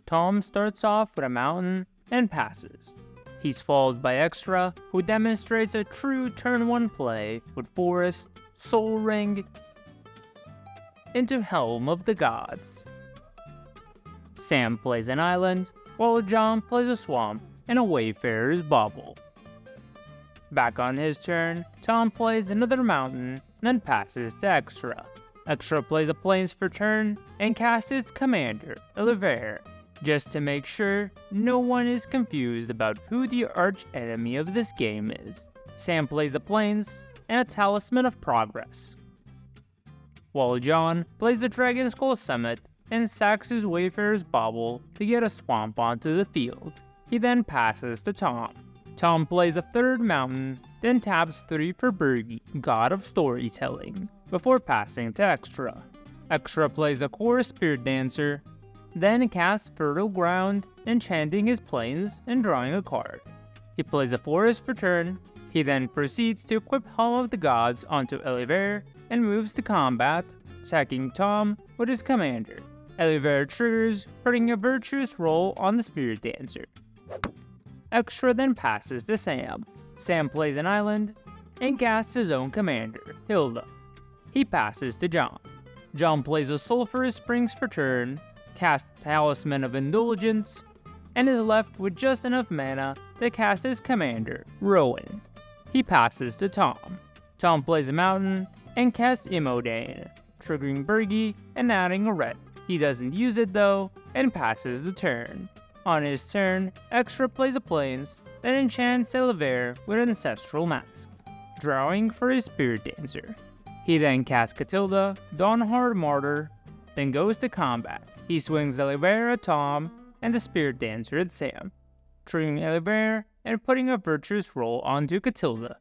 Tom starts off with a mountain and passes. He's followed by Extra, who demonstrates a true turn 1 play with Forest, Soul Ring, into Helm of the Gods. Sam plays an island, while John plays a swamp and a Wayfarer's Bauble. Back on his turn, Tom plays another mountain, then passes to Extra. Extra plays a Plains for turn and casts its commander, Ellivere, just to make sure no one is confused about who the arch enemy of this game is. Sam plays a Plains and a Talisman of Progress, while John plays the Dragon Skull Summit and sacks his Wayfarer's Bauble to get a swamp onto the field. He then passes to Tom. Tom plays a third mountain, then taps 3 for Bergie, God of Storytelling, before passing to Extra. Extra plays a Chorus Spirit Dancer, then casts Fertile Ground, enchanting his plains and drawing a card. He plays a Forest for turn. He then proceeds to equip Helm of the Gods onto Ellivere and moves to combat, attacking Tom with his commander. Ellivere triggers, putting a virtuous roll on the Spirit Dancer. Extra then passes to Sam. Sam plays an island and casts his own commander, Hylda. He passes to John. John plays a Sulphurous Springs for turn, casts Talisman of Indulgence, and is left with just enough mana to cast his commander, Rowan. He passes to Tom. Tom plays a mountain and casts Imodane, triggering Bergie and adding a red. He doesn't use it though, and passes the turn. On his turn, Extra plays a Plains, then enchants Ellivere with Ancestral Mask, drawing for his Spirit Dancer. He then casts Catilda, Dawnhard Martyr, then goes to combat. He swings Ellivere at Tom and the Spirit Dancer at Sam, triggering Ellivere and putting a virtuous roll onto Catilda.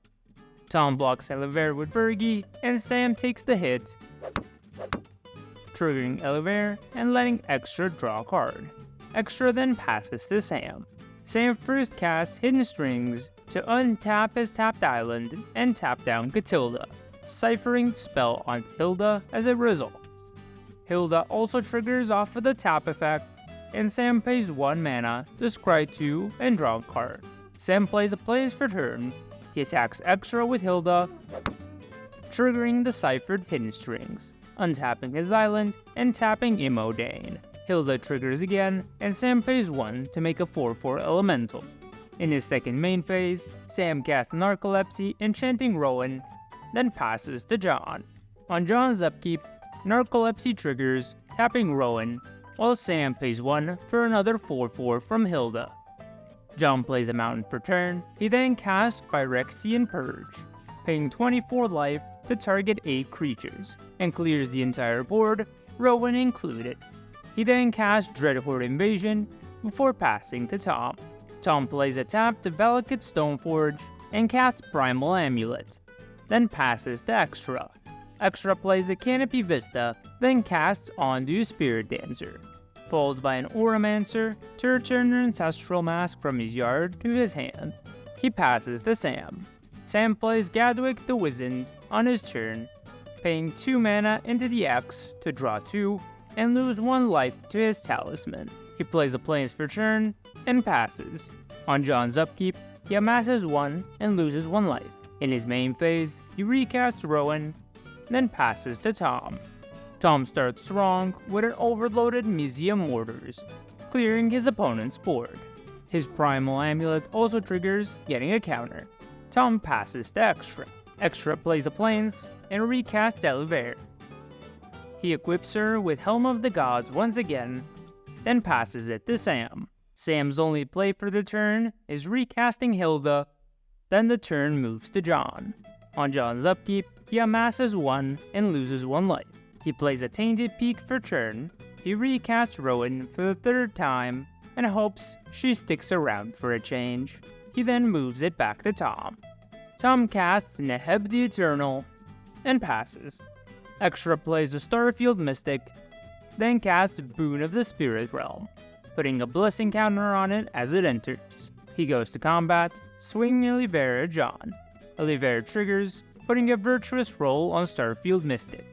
Tom blocks Ellivere with Bergie, and Sam takes the hit, triggering Ellivere and letting Extra draw a card. Extra then passes to Sam. Sam first casts Hidden Strings to untap his tapped island and tap down Catilda, ciphering the spell on Hylda as a result. Hylda also triggers off of the tap effect, and Sam pays 1 mana to scry 2 and draw a card. Sam plays a Plains for turn. He attacks Extra with Hylda, triggering the ciphered Hidden Strings, untapping his island and tapping Imodane. Hylda triggers again, and Sam pays 1 to make a 4/4 elemental. In his second main phase, Sam casts Narcolepsy, enchanting Rowan, then passes to John. On John's upkeep, Narcolepsy triggers, tapping Rowan, while Sam pays 1 for another 4/4 from Hylda. John plays a mountain for turn. He then casts Phyrexian Purge, paying 24 life to target 8 creatures, and clears the entire board, Rowan included. He then casts Dreadhorde Invasion before passing to Tom. Tom plays a tap to Valakut Stoneforge and casts Primal Amulet, then passes to Extra. Extra plays a Canopy Vista, then casts onto Spirit Dancer, followed by an Auramancer to return an Ancestral Mask from his yard to his hand. He passes to Sam. Sam plays Gadwick the Wizened on his turn, paying 2 mana into the X to draw 2 and lose 1 life to his Talisman. He plays a Plains for turn and passes. On John's upkeep, he amasses 1 and loses 1 life. In his main phase, he recasts Rowan, then passes to Tom. Tom starts strong with an overloaded Mizia Mortars, clearing his opponent's board. His Primal Amulet also triggers, getting a counter. Tom passes to Extra. Extra plays a Plains and recasts Ellivere. He equips her with Helm of the Gods once again, then passes it to Sam. Sam's only play for the turn is recasting Hylda, then the turn moves to John. On John's upkeep, he amasses 1 and loses 1 life. He plays a Tainted Peak for turn. He recasts Rowan for the 3rd time and hopes she sticks around for a change. He then moves it back to Tom. Tom casts Neheb the Eternal and passes. Extra plays a Starfield Mystic, then casts Boon of the Spirit Realm, putting a Blessing counter on it as it enters. He goes to combat, swinging Ellivere at John. Ellivere triggers, putting a virtuous roll on Starfield Mystic.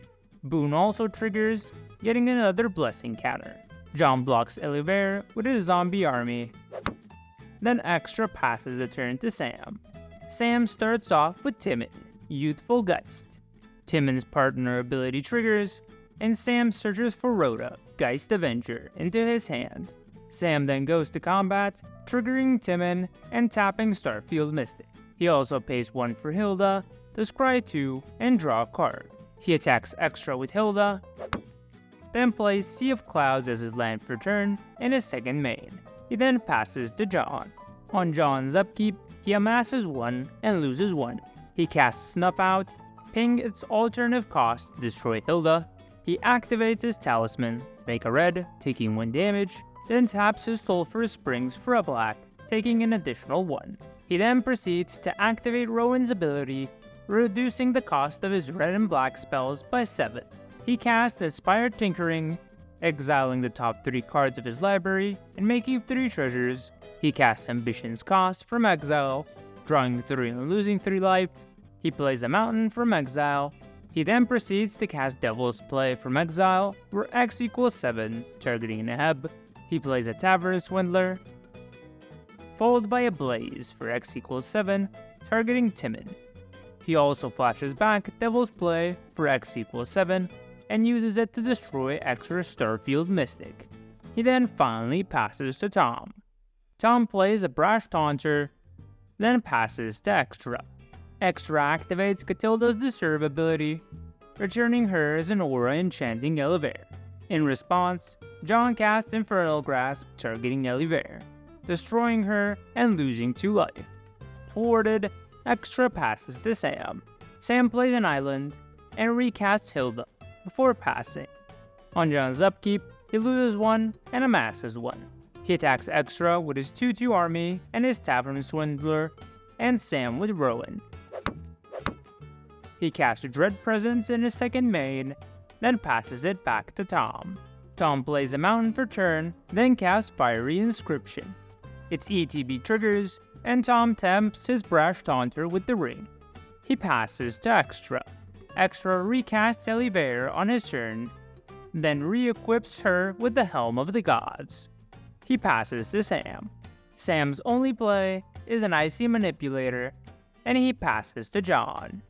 Boon also triggers, getting another Blessing counter. John blocks Ellivere with his zombie army. Then Extra passes the turn to Sam. Sam starts off with Timmy, Youthful Geist. Timon's partner ability triggers, and Sam searches for Rhoda, Geist Avenger, into his hand. Sam then goes to combat, triggering Timon and tapping Starfield Mystic. He also pays 1 for Hylda, to scry 2, and draw a card. He attacks Extra with Hylda, then plays Sea of Clouds as his land for turn and his second main. He then passes to John. On John's upkeep, he amasses 1 and loses 1. He casts Snuff Out, paying its alternative cost to destroy Hylda. He activates his Talisman, make a red, taking 1 damage, then taps his Sulphurous Springs for a black, taking an additional 1. He then proceeds to activate Rowan's ability, reducing the cost of his red and black spells by 7. He casts Inspired Tinkering, exiling the top 3 cards of his library and making 3 treasures. He casts Ambition's Cost from exile, drawing 3 and losing 3 life. He plays a Mountain from exile. He then proceeds to cast Devil's Play from exile, where X equals 7, targeting Neheb. He plays a Tavern Swindler, followed by a Blaze for X equals 7, targeting Timon. He also flashes back Devil's Play for X equals 7, and uses it to destroy Extra Starfield Mystic. He then finally passes to Tom. Tom plays a Brash Taunter, then passes to Extra. Extra activates Catilda's Disturb ability, returning her as an aura enchanting Ellivere. In response, John casts Infernal Grasp, targeting Ellivere, destroying her and losing 2 life. Thwarted, Extra passes to Sam. Sam plays an island and recasts Hylda before passing. On John's upkeep, he loses 1 and amasses 1. He attacks Extra with his 2/2 army and his Tavern Swindler, and Sam with Rowan. He casts Dread Presence in his second main, then passes it back to Tom. Tom plays a Mountain for turn, then casts Fiery Inscription. Its ETB triggers, and Tom tempts his Brash Taunter with the ring. He passes to Extra. Extra recasts Ellivere on his turn, then re-equips her with the Helm of the Gods. He passes to Sam. Sam's only play is an Icy Manipulator, and he passes to John.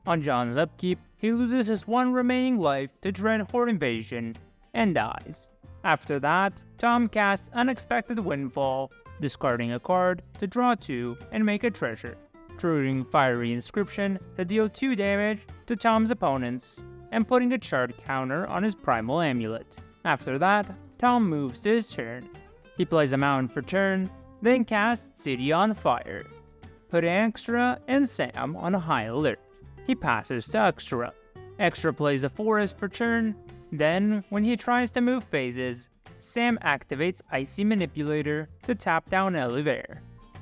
On John's upkeep, he loses his 1 remaining life to Dread Horde Invasion, and dies. After that, Tom casts Unexpected Windfall, discarding a card to draw 2 and make a treasure, triggering Fiery Inscription to deal 2 damage to Tom's opponents, and putting a chart counter on his Primal Amulet. After that, Tom moves to his turn. He plays a Mountain for turn, then casts City on Fire, putting Extra and Sam on a high alert. He passes to Extra. Extra plays a Forest for turn, then, when he tries to move phases, Sam activates Icy Manipulator to tap down Ellivere,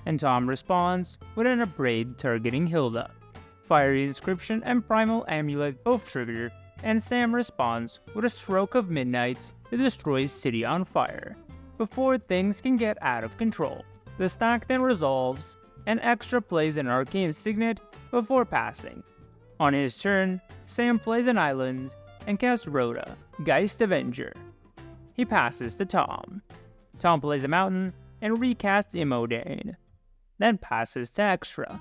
and Tom responds with an Abrade targeting Hylda. Fiery Inscription and Primal Amulet both trigger, and Sam responds with a Stroke of Midnight to destroy City on Fire, before things can get out of control. The stack then resolves, and Extra plays an Arcane Signet before passing. On his turn, Sam plays an island and casts Rhoda, Geist Avenger. He passes to Tom. Tom plays a Mountain and recasts Imodane, then passes to Extra.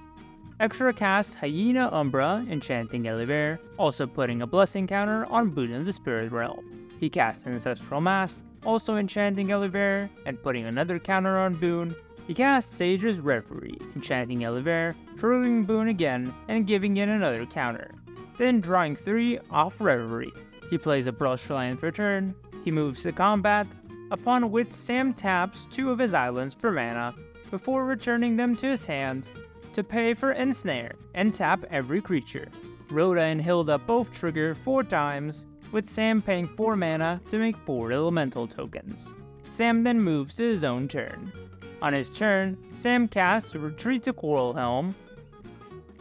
Extra casts Hyena Umbra, enchanting Ellivere, also putting a blessing counter on Boon of the Spirit Realm. He casts Ancestral Mask, also enchanting Ellivere and putting another counter on Boon. He casts Sage's Reverie, enchanting Ellivere, triggering Boon again and giving it another counter, then drawing 3 off Reverie. He plays a Brushland for turn. He moves to combat, upon which Sam taps 2 of his islands for mana, before returning them to his hand to pay for Ensnare and tap every creature. Rhoda and Hylda both trigger 4 times, with Sam paying 4 mana to make 4 elemental tokens. Sam then moves to his own turn. On his turn, Sam casts Retreat to Coral Helm.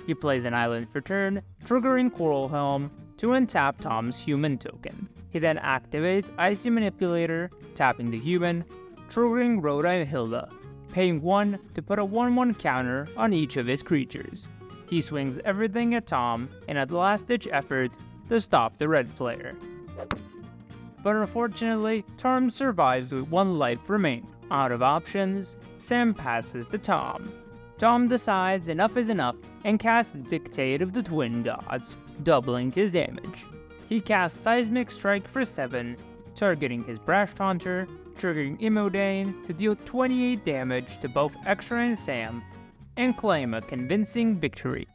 He plays an island for turn, triggering Coral Helm to untap Tom's human token. He then activates Icy Manipulator, tapping the human, triggering Rhoda and Hylda, paying 1 to put a 1/1 counter on each of his creatures. He swings everything at Tom in a last-ditch effort to stop the red player. but unfortunately, Tom survives with 1 life remaining. Out of options, Sam passes to Tom. Tom decides enough is enough and casts Dictate of the Twin Gods, doubling his damage. He casts Seismic Strike for 7, targeting his Brash Taunter, triggering Imodane to deal 28 damage to both Extra and Sam, and claim a convincing victory.